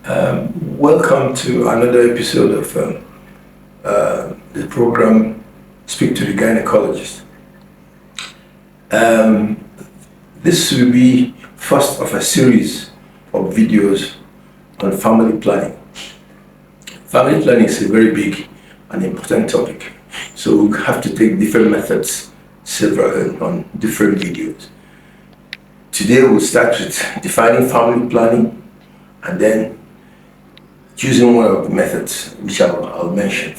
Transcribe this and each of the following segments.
Welcome to another episode of the program Speak to the Gynecologist. This will be first of a series of videos on family planning. Family planning is a very big and important topic, so we have to take different methods, several on different videos. Today we'll start with defining family planning and then choosing one of the methods which I'll mention.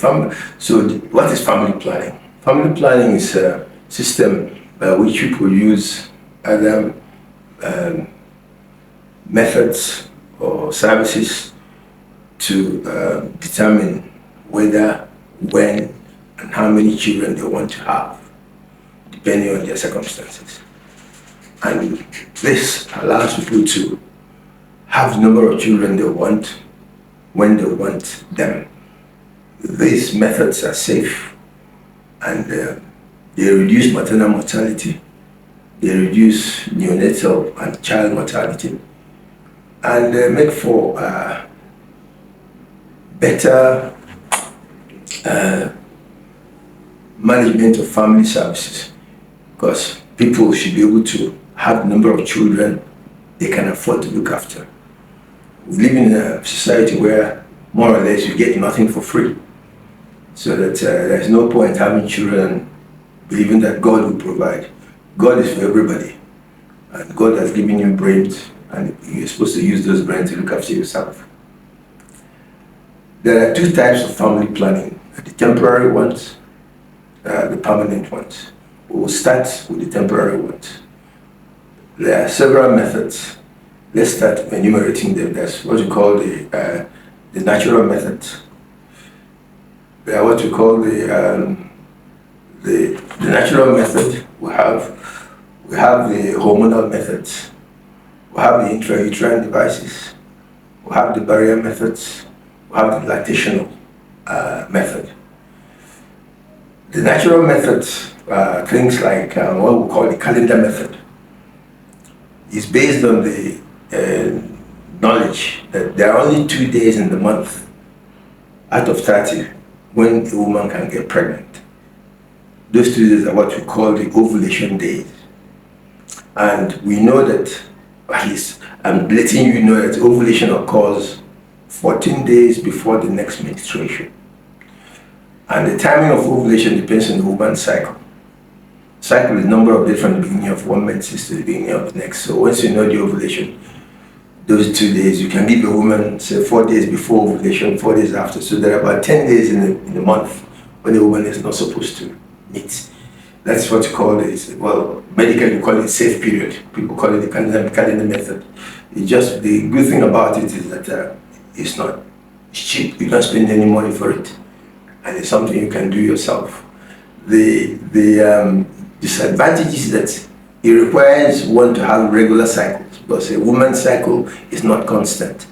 What is family planning? Family planning is a system by which people use other methods or services to determine whether, when, and how many children they want to have, depending on their circumstances. And this allows people to have the number of children they want, when they want them. These methods are safe and they reduce maternal mortality, they reduce neonatal and child mortality, and they make for better management of family services, because people should be able to have the number of children they can afford to look after. We live in a society where more or less you get nothing for free, so that there's no point having children believing that God will provide. God is for everybody, and God has given you brains, and you're supposed to use those brains to look after yourself. There are two types of family planning: the temporary ones, the permanent ones. We'll start with the temporary ones. There are several methods. Let's start enumerating them. That's what we call the natural method. There are what we call the natural method. We have the hormonal methods. We have the intrauterine devices. We have the barrier methods. We have the lactational method. The natural methods, things like what we call the calendar method, is based on the knowledge that there are only 2 days in the month out of 30 when a woman can get pregnant. Those 2 days are what we call the ovulation days. And we know that, at least I'm letting you know, that ovulation occurs 14 days before the next menstruation. And the timing of ovulation depends on the woman's cycle. Cycle is the number of days from the beginning of one menses to the beginning of the next. So once you know the ovulation, those 2 days, you can give a woman, say, 4 days before ovulation, 4 days after. So there are about 10 days in the month when the woman is not supposed to meet. That's what you call it. Well, medically you call it safe period. People call it the calendar method. It's just, the good thing about it is that it's cheap. You don't spend any money for it, and it's something you can do yourself. The disadvantage is that it requires one to have regular cycles, because a woman's cycle is not constant.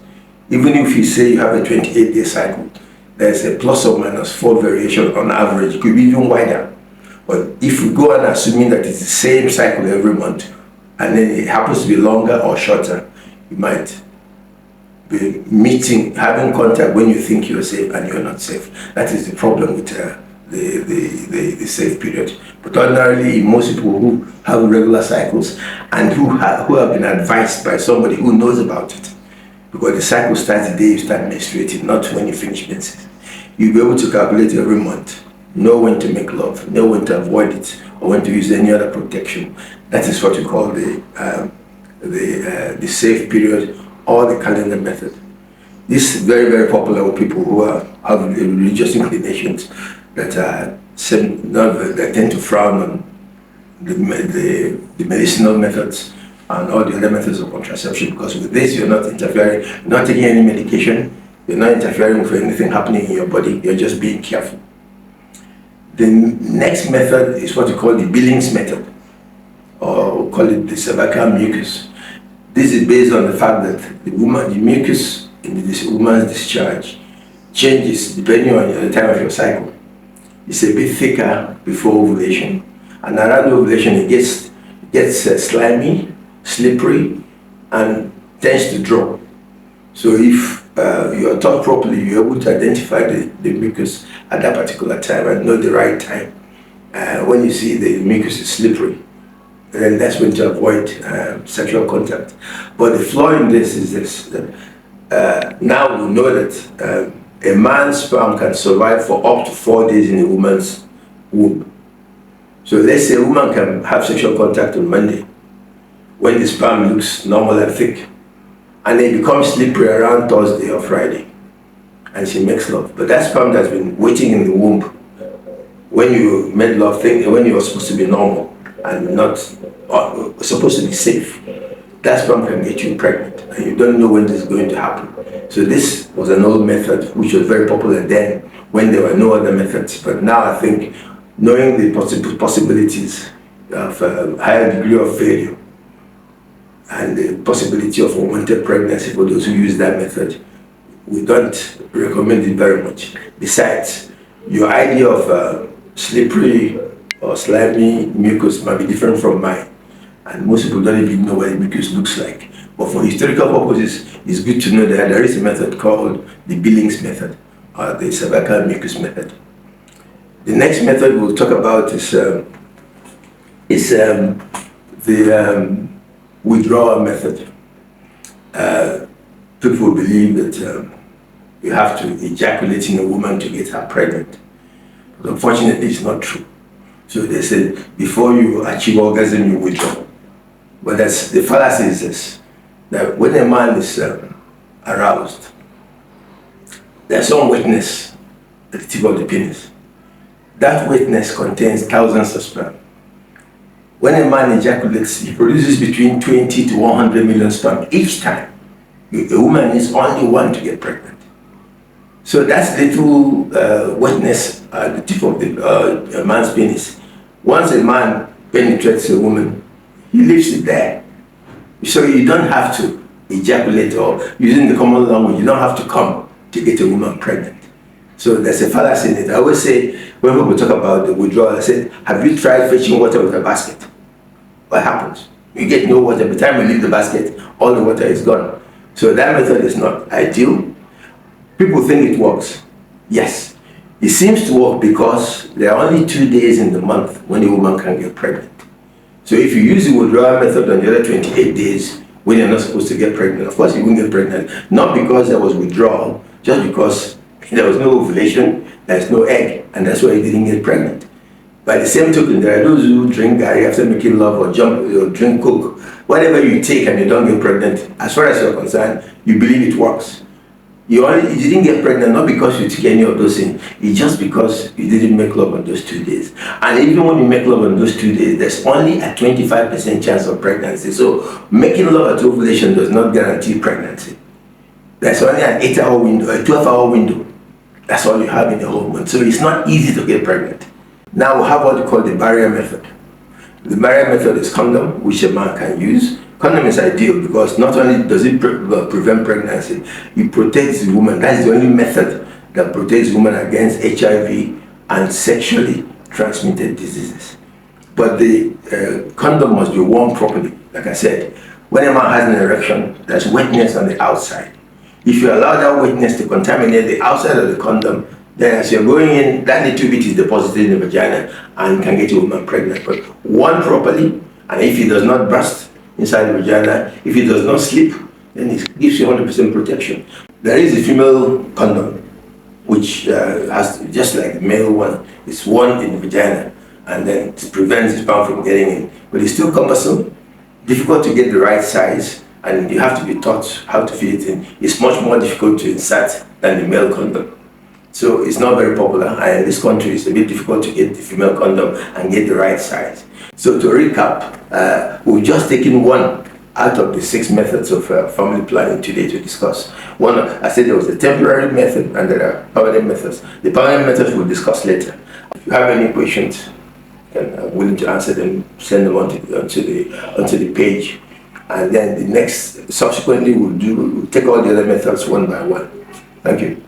Even if you say you have a 28-day cycle, there's a plus or minus 4 variation on average. It could be even wider. But if we go on assuming that it's the same cycle every month, and then it happens to be longer or shorter, you might be having contact when you think you're safe and you're not safe. That is the problem with the safe period. But ordinarily, most people who have regular cycles and who have been advised by somebody who knows about it, because the cycle starts the day you start menstruating, not when you finish menses, you'll be able to calculate every month, know when to make love, know when to avoid it, or when to use any other protection. That is what we call the safe period, or the calendar method. This is very, very popular with people who have religious inclinations that tend to frown on the medicinal methods and all the other methods of contraception, because with this you're not interfering, you're not taking any medication, you're not interfering with anything happening in your body, you're just being careful. The next method is what we call the Billings method, or we call it the cervical mucus. This is based on the fact that the mucus in the woman's discharge changes depending on the time of your cycle. It's a bit thicker before ovulation, and around ovulation it gets slimy, slippery, and tends to drop. So if you are taught properly, you're able to identify the mucus at that particular time and know the right time. When you see the mucus is slippery, then that's when to avoid sexual contact. But the flaw in this is this, that now we know that a man's sperm can survive for up to 4 days in a woman's womb. So let's say a woman can have sexual contact on Monday, when the sperm looks normal and thick, and it becomes slippery around Thursday or Friday, and she makes love. But that sperm that's been waiting in the womb when you made love, when you were supposed to be normal and not supposed to be safe, that sperm can get you pregnant, and you don't know when this is going to happen. So this was an old method which was very popular then, when there were no other methods. But now I think, knowing the possibilities of a higher degree of failure and the possibility of unwanted pregnancy for those who use that method, we don't recommend it very much. Besides, your idea of slippery or slimy mucus might be different from mine, and most people don't even know what the mucus looks like. But for historical purposes, it's good to know that there is a method called the Billings method, or the cervical mucus method. The next method we'll talk about is the withdrawal method. People believe that you have to ejaculate in a woman to get her pregnant. But unfortunately, it's not true. So they say before you achieve orgasm, you withdraw. But that's the fallacy is this, that when a man is aroused, there's some wetness at the tip of the penis. That wetness contains thousands of sperm. When a man ejaculates, he produces between 20 to 100 million sperm each time. A woman is only one to get pregnant. So that's little wetness at the tip of the man's penis. Once a man penetrates a woman, he leaves it there. So you don't have to ejaculate, or using the common language, you don't have to come to get a woman pregnant. So there's a fallacy in it. I always say, when people talk about the withdrawal, I say, have you tried fetching water with a basket? What happens? You get no water. By the time you leave the basket, all the water is gone. So that method is not ideal. People think it works. Yes, it seems to work because there are only 2 days in the month when a woman can get pregnant. So if you use the withdrawal method on the other 28 days when you're not supposed to get pregnant, of course you won't get pregnant. Not because there was withdrawal, just because there was no ovulation, there's no egg, and that's why you didn't get pregnant. By the same token, there are those who drink garri after making love, or drink Coke. Whatever you take and you don't get pregnant, as far as you're concerned, you believe it works. You didn't get pregnant not because you took any of those things, it's just because you didn't make love on those 2 days. And even when you make love on those 2 days, there's only a 25% chance of pregnancy. So making love at ovulation does not guarantee pregnancy. There's only an 8-hour window, a 12-hour window. That's all you have in the whole month. So it's not easy to get pregnant. Now we have what we call the barrier method. The barrier method is condom, which a man can use. Condom is ideal because not only does it prevent pregnancy, it protects the woman. That's the only method that protects women against HIV and sexually transmitted diseases. But the condom must be worn properly. Like I said, when a man has an erection, there's wetness on the outside. If you allow that wetness to contaminate the outside of the condom, then as you're going in, that little bit is deposited in the vagina and can get a woman pregnant. But worn properly, and if it does not burst inside the vagina, if it does not slip, then it gives you 100% protection. There is a female condom, which has, just like the male one, it's worn in the vagina, and then it prevents the sperm from getting in. But it's still cumbersome, difficult to get the right size, and you have to be taught how to fit it in. It's much more difficult to insert than the male condom. So it's not very popular, and in this country it's a bit difficult to get the female condom and get the right size. So to recap, we've just taken one out of the 6 methods of family planning today to discuss. One, I said there was a temporary method and there are permanent methods. The permanent methods we'll discuss later. If you have any questions, and I'm willing to answer them, send them onto the page. And then the next, subsequently we'll take all the other methods one by one. Thank you.